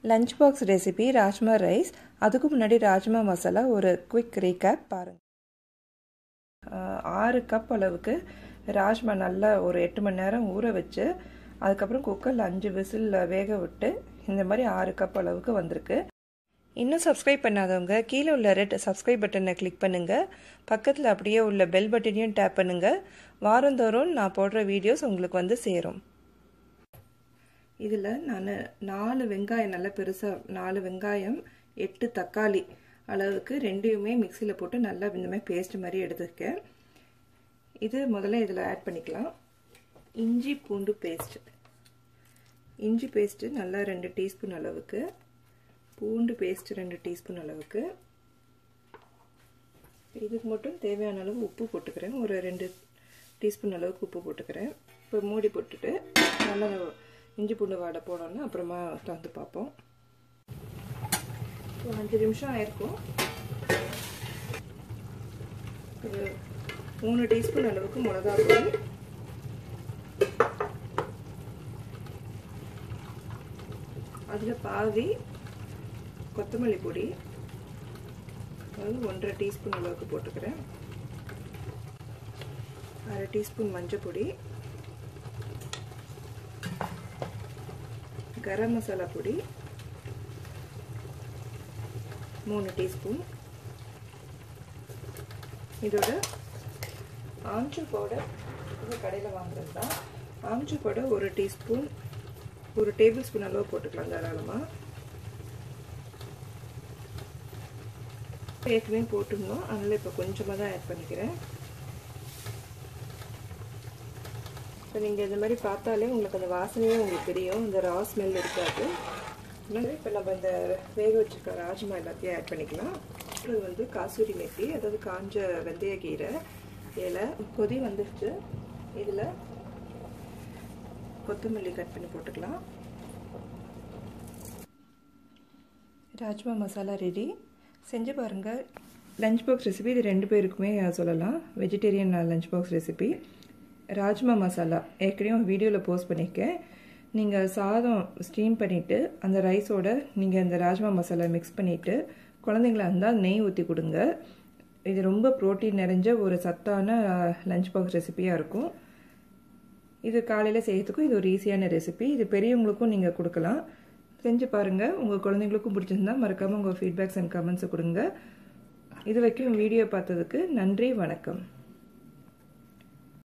Lunch box recipe rajma rice. அதுக்கு முன்னாடி ராஜ்மா மசாலா ஒரு குவிக் ரீகேப் பாருங்கள். 6 கப் அளவுக்கு ராஜ்மா நல்லா ஒரு 8 மணி நேரம் ஊற வச்சு அதுக்கப்புறம் குக்கரில் 5 விசில் வேக விட்டு இந்த மாதிரி 6 கப் அளவுக்கு வந்திருக்கு. இன்னும் சப்ஸ்கிரைப் பண்ணாதவங்க கீழே உள்ள ரெட் சப்ஸ்கிரைப் பட்டனை கிளிக் பண்ணுங்கள். பக்கத்தில் அப்படியே உள்ள பெல் பட்டனையும் டேப் பண்ணுங்கள். வாரந்தோறும் நான் போடுற வீடியோஸ் உங்களுக்கு வந்து சேரும். இதில் நான் 4 வெங்காயம், நல்லா பெருசாக 4 வெங்காயம், 8 தக்காளி அளவுக்கு ரெண்டையுமே மிக்சியில் போட்டு நல்லா இந்த மாதிரி பேஸ்ட் மாதிரி எடுத்துருக்கேன். இது முதல்ல இதில் ஆட் பண்ணிக்கலாம். இஞ்சி பூண்டு பேஸ்ட். இஞ்சி பேஸ்ட்டு நல்லா 2 டீஸ்பூன் அளவுக்கு, பூண்டு பேஸ்ட் 2 டீஸ்பூன் அளவுக்கு. இதுக்கு மட்டும் தேவையான அளவு உப்பு போட்டுக்கிறேன். ஒரு 2 டீஸ்பூன் அளவுக்கு உப்பு போட்டுக்கிறேன். இப்போ மூடி போட்டுட்டு நல்லா இஞ்சி பூண்டு வாடை போடணும்னா அப்புறமா திறந்து பார்ப்போம். ஒரு 5 நிமிஷம் ஆயிருக்கும். ஒரு 3 டீஸ்பூன் அளவுக்கு மிளகா பொடி, அதில் பாதி கொத்தமல்லி பொடி, அதாவது 1.5 டீஸ்பூன் அளவுக்கு போட்டுக்கிறேன். 1/2 டீஸ்பூன் மஞ்சள் பொடி, கரம் மசாலா பொடி 3 டீஸ்பூன். இதோட ஆம்ச்சூர் பவுடர், இது கடையில் வாங்குறது தான். Amchur powder 1 teaspoon, 1 table spoon அளவு போட்டுக்கலாம் தாராளமாக. ஏற்கனவே போட்டுருந்தோம், அதனால் இப்போ கொஞ்சமாக தான் ஆட் பண்ணிக்கிறேன். இப்போ நீங்கள் இந்த மாதிரி பார்த்தாலே உங்களுக்கு அந்த வாசனையே உங்களுக்கு தெரியும், இந்த ரா ஸ்மெல் இருக்காது. இப்போ நம்ம இந்த வேக வச்சுருக்க ராஜ்மா எல்லாத்தையும் ஆட் பண்ணிக்கலாம். இது வந்து காசூரி மெத்தி, அதாவது காஞ்ச வெந்தயக்கீரை இலை. கொதி வந்துடுச்சு. இதில் கொத்தமல்லி கட் பண்ணி போட்டுக்கலாம். ராஜ்மா மசாலா ரெடி. செஞ்சு பாருங்கள். லஞ்ச் பாக்ஸ் ரெசிபி இது 2 பேருக்குமே சொல்லலாம். Vegetarian lunch box recipe. Rajma masala ஏற்கனவே வீடியோவில் போஸ்ட் பண்ணியிருக்கேன். நீங்கள் சாதம் ஸ்டீம் பண்ணிவிட்டு அந்த ரைஸோட நீங்கள் இந்த ராஜ்மா மசாலா மிக்ஸ் பண்ணிவிட்டு குழந்தைங்களா இருந்தால் நெய் ஊற்றி கொடுங்க. இது ரொம்ப ப்ரோட்டீன் நிறைஞ்ச ஒரு சத்தான லஞ்ச் பாக்ஸ் ரெசிபியாக இருக்கும். இது காலையில் செய்யறதுக்கும் இது ஒரு ஈஸியான ரெசிபி. இது பெரியவங்களுக்கும் நீங்கள் கொடுக்கலாம். செஞ்சு பாருங்கள். உங்கள் குழந்தைங்களுக்கும் பிடிச்சிருந்தா மறக்காமல் உங்கள் ஃபீட்பேக்ஸ் அண்ட் கமெண்ட்ஸை கொடுங்க. இது வரைக்கும் வீடியோ பார்த்ததுக்கு நன்றி, வணக்கம்.